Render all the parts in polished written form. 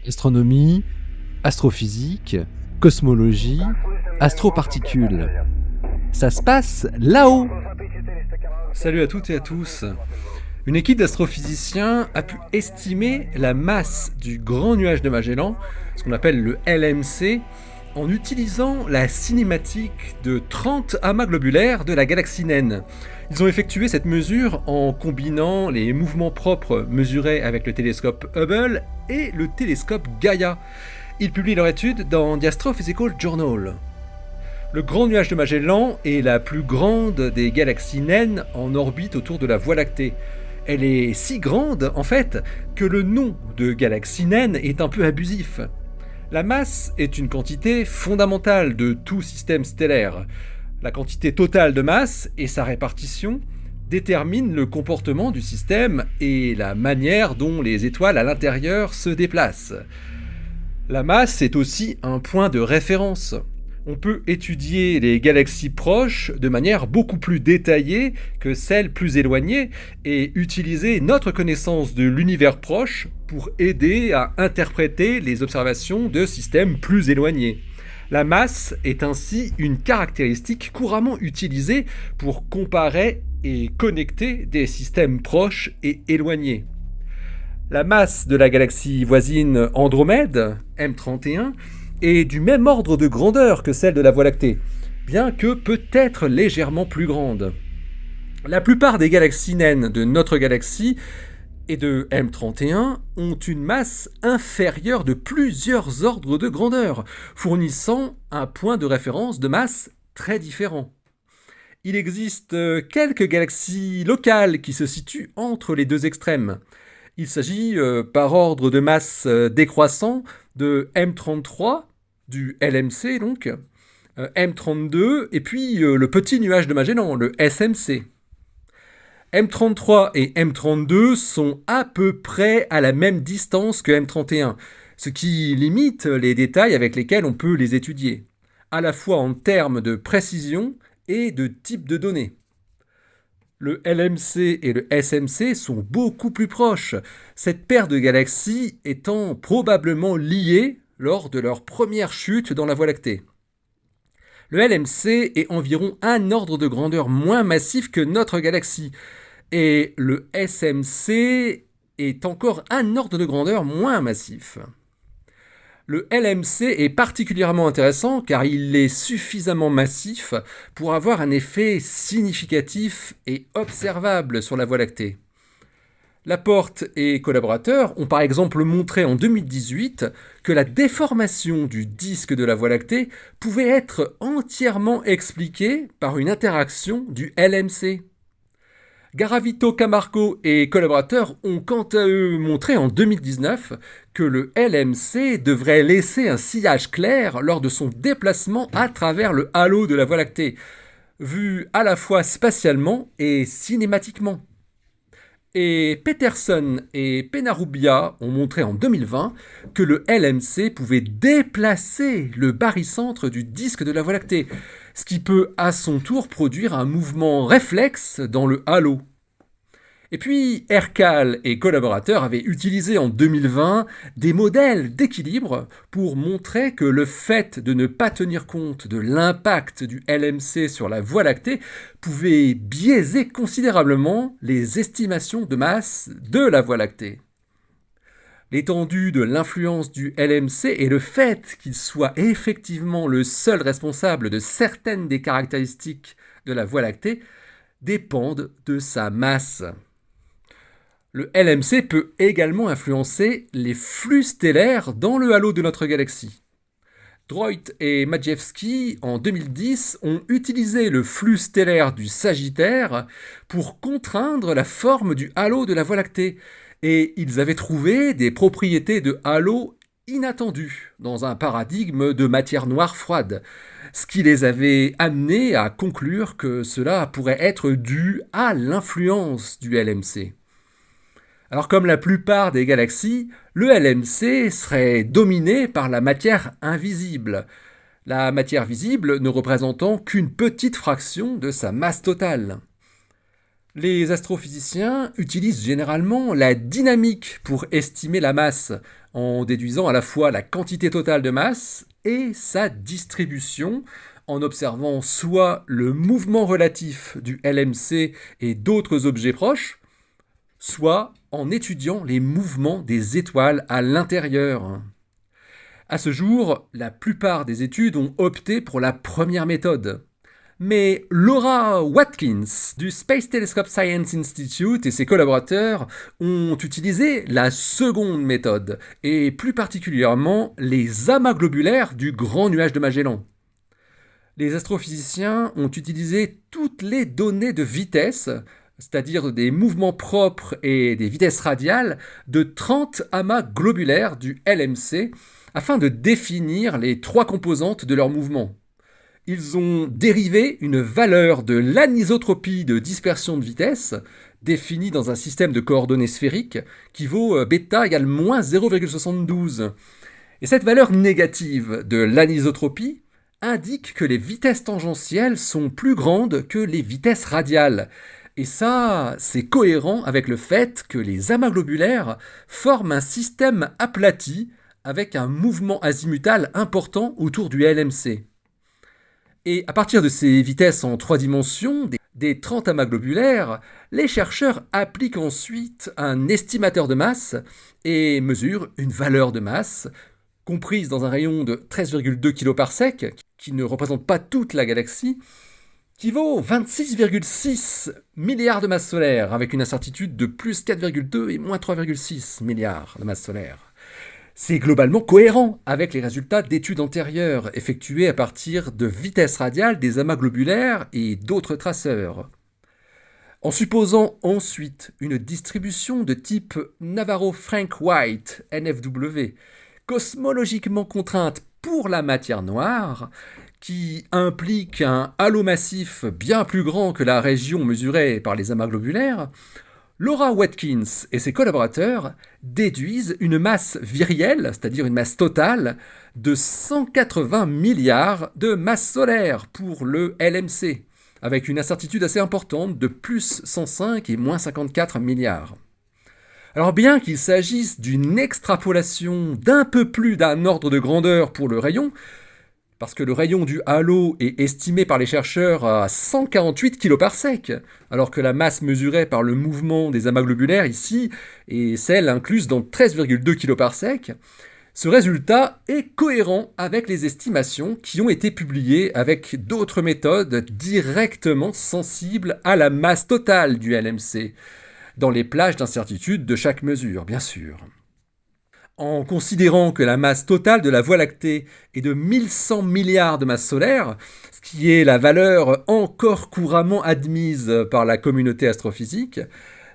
Astronomie, astrophysique, cosmologie, astroparticules. Ça se passe là-haut. Salut à toutes et à tous. Une équipe d'astrophysiciens a pu estimer la masse du grand nuage de Magellan, ce qu'on appelle le LMC, en utilisant la cinématique de 30 amas globulaires de la galaxie naine. Ils ont effectué cette mesure en combinant les mouvements propres mesurés avec le télescope Hubble et le télescope Gaia. Ils publient leur étude dans The Astrophysical Journal. Le grand nuage de Magellan est la plus grande des galaxies naines en orbite autour de la Voie lactée. Elle est si grande, en fait, que le nom de galaxie naine est un peu abusif. La masse est une quantité fondamentale de tout système stellaire. La quantité totale de masse et sa répartition déterminent le comportement du système et la manière dont les étoiles à l'intérieur se déplacent. La masse est aussi un point de référence. On peut étudier les galaxies proches de manière beaucoup plus détaillée que celles plus éloignées et utiliser notre connaissance de l'univers proche pour aider à interpréter les observations de systèmes plus éloignés. La masse est ainsi une caractéristique couramment utilisée pour comparer et connecter des systèmes proches et éloignés. La masse de la galaxie voisine Andromède, M31, est du même ordre de grandeur que celle de la Voie lactée, bien que peut-être légèrement plus grande. La plupart des galaxies naines de notre galaxie et de M31 ont une masse inférieure de plusieurs ordres de grandeur, fournissant un point de référence de masse très différent. Il existe quelques galaxies locales qui se situent entre les deux extrêmes. Il s'agit, par ordre de masse décroissant, de M33, du LMC donc, M32, et puis le petit nuage de Magellan, le SMC. M33 et M32 sont à peu près à la même distance que M31, ce qui limite les détails avec lesquels on peut les étudier, à la fois en termes de précision et de type de données. Le LMC et le SMC sont beaucoup plus proches, cette paire de galaxies étant probablement liées lors de leur première chute dans la Voie lactée. Le LMC est environ un ordre de grandeur moins massif que notre galaxie, et le SMC est encore un ordre de grandeur moins massif. Le LMC est particulièrement intéressant car il est suffisamment massif pour avoir un effet significatif et observable sur la Voie lactée. Laporte et collaborateurs ont par exemple montré en 2018 que la déformation du disque de la Voie lactée pouvait être entièrement expliquée par une interaction du LMC. Garavito Camargo et collaborateurs ont quant à eux montré en 2019 que le LMC devrait laisser un sillage clair lors de son déplacement à travers le halo de la Voie lactée, vu à la fois spatialement et cinématiquement. Et Peterson et Penarubia ont montré en 2020 que le LMC pouvait déplacer le barycentre du disque de la Voie lactée, ce qui peut à son tour produire un mouvement réflexe dans le halo. Et puis, Hercal et collaborateurs avaient utilisé en 2020 des modèles d'équilibre pour montrer que le fait de ne pas tenir compte de l'impact du LMC sur la Voie lactée pouvait biaiser considérablement les estimations de masse de la Voie lactée. L'étendue de l'influence du LMC et le fait qu'il soit effectivement le seul responsable de certaines des caractéristiques de la Voie lactée dépendent de sa masse. Le LMC peut également influencer les flux stellaires dans le halo de notre galaxie. Droit et Majewski, en 2010, ont utilisé le flux stellaire du Sagittaire pour contraindre la forme du halo de la Voie lactée, et ils avaient trouvé des propriétés de halo inattendues dans un paradigme de matière noire froide, ce qui les avait amenés à conclure que cela pourrait être dû à l'influence du LMC. Alors comme la plupart des galaxies, le LMC serait dominé par la matière invisible, la matière visible ne représentant qu'une petite fraction de sa masse totale. Les astrophysiciens utilisent généralement la dynamique pour estimer la masse, en déduisant à la fois la quantité totale de masse et sa distribution, en observant soit le mouvement relatif du LMC et d'autres objets proches, soit en étudiant les mouvements des étoiles à l'intérieur. À ce jour, la plupart des études ont opté pour la première méthode. Mais Laura Watkins du Space Telescope Science Institute et ses collaborateurs ont utilisé la seconde méthode, et plus particulièrement les amas globulaires du Grand Nuage de Magellan. Les astrophysiciens ont utilisé toutes les données de vitesse, c'est-à-dire des mouvements propres et des vitesses radiales, de 30 amas globulaires du LMC, afin de définir les trois composantes de leur mouvement. Ils ont dérivé une valeur de l'anisotropie de dispersion de vitesse, définie dans un système de coordonnées sphériques, qui vaut bêta égale moins 0,72. Et cette valeur négative de l'anisotropie indique que les vitesses tangentielles sont plus grandes que les vitesses radiales. Et ça, c'est cohérent avec le fait que les amas globulaires forment un système aplati avec un mouvement azimutal important autour du LMC. Et à partir de ces vitesses en 3 dimensions, des 30 amas globulaires, les chercheurs appliquent ensuite un estimateur de masse et mesurent une valeur de masse, comprise dans un rayon de 13,2 kg/sec, qui ne représente pas toute la galaxie, qui vaut 26,6 milliards de masses solaires, avec une incertitude de plus 4,2 et moins 3,6 milliards de masses solaires. C'est globalement cohérent avec les résultats d'études antérieures effectuées à partir de vitesses radiales des amas globulaires et d'autres traceurs. En supposant ensuite une distribution de type Navarro-Frank-White, NFW, cosmologiquement contrainte pour la matière noire, qui implique un halo massif bien plus grand que la région mesurée par les amas globulaires, Laura Watkins et ses collaborateurs déduisent une masse virielle, c'est-à-dire une masse totale, de 180 milliards de masses solaires pour le LMC, avec une incertitude assez importante de plus 105 et moins 54 milliards. Alors bien qu'il s'agisse d'une extrapolation d'un peu plus d'un ordre de grandeur pour le rayon, parce que le rayon du halo est estimé par les chercheurs à 148 kg/sec, alors que la masse mesurée par le mouvement des amas globulaires ici est celle incluse dans 13,2 kg/sec, ce résultat est cohérent avec les estimations qui ont été publiées avec d'autres méthodes directement sensibles à la masse totale du LMC, dans les plages d'incertitude de chaque mesure, bien sûr. En considérant que la masse totale de la Voie lactée est de 1100 milliards de masses solaires, ce qui est la valeur encore couramment admise par la communauté astrophysique,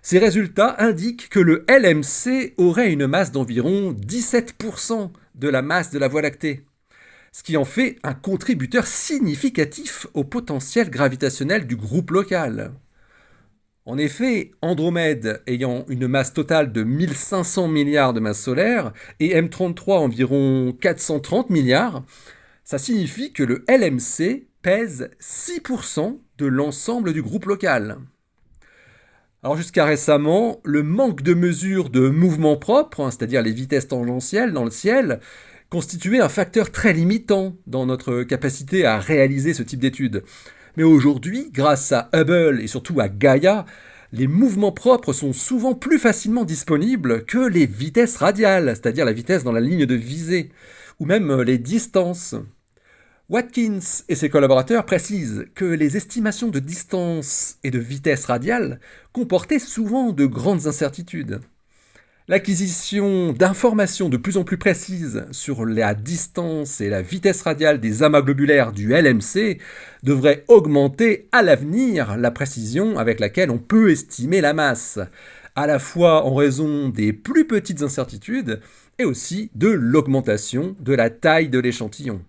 ces résultats indiquent que le LMC aurait une masse d'environ 17% de la masse de la Voie lactée, ce qui en fait un contributeur significatif au potentiel gravitationnel du groupe local. En effet, Andromède ayant une masse totale de 1500 milliards de masses solaires et M33 environ 430 milliards, ça signifie que le LMC pèse 6% de l'ensemble du groupe local. Alors jusqu'à récemment, le manque de mesure de mouvement propre, c'est-à-dire les vitesses tangentielles dans le ciel, constituait un facteur très limitant dans notre capacité à réaliser ce type d'études. Mais aujourd'hui, grâce à Hubble et surtout à Gaia, les mouvements propres sont souvent plus facilement disponibles que les vitesses radiales, c'est-à-dire la vitesse dans la ligne de visée, ou même les distances. Watkins et ses collaborateurs précisent que les estimations de distance et de vitesse radiale comportaient souvent de grandes incertitudes. L'acquisition d'informations de plus en plus précises sur la distance et la vitesse radiale des amas globulaires du LMC devrait augmenter à l'avenir la précision avec laquelle on peut estimer la masse, à la fois en raison des plus petites incertitudes et aussi de l'augmentation de la taille de l'échantillon.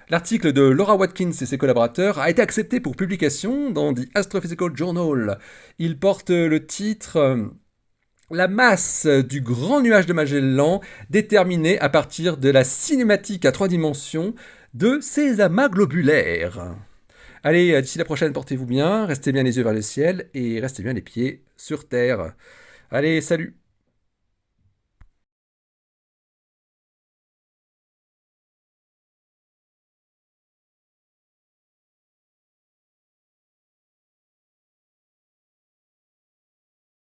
L'article de Laura Watkins et ses collaborateurs a été accepté pour publication dans The Astrophysical Journal. Il porte le titre « La masse du Grand Nuage de Magellan déterminée à partir de la cinématique à 3 dimensions de ces amas globulaires ». Allez, d'ici la prochaine, portez-vous bien, restez bien les yeux vers le ciel et restez bien les pieds sur terre. Allez, salut!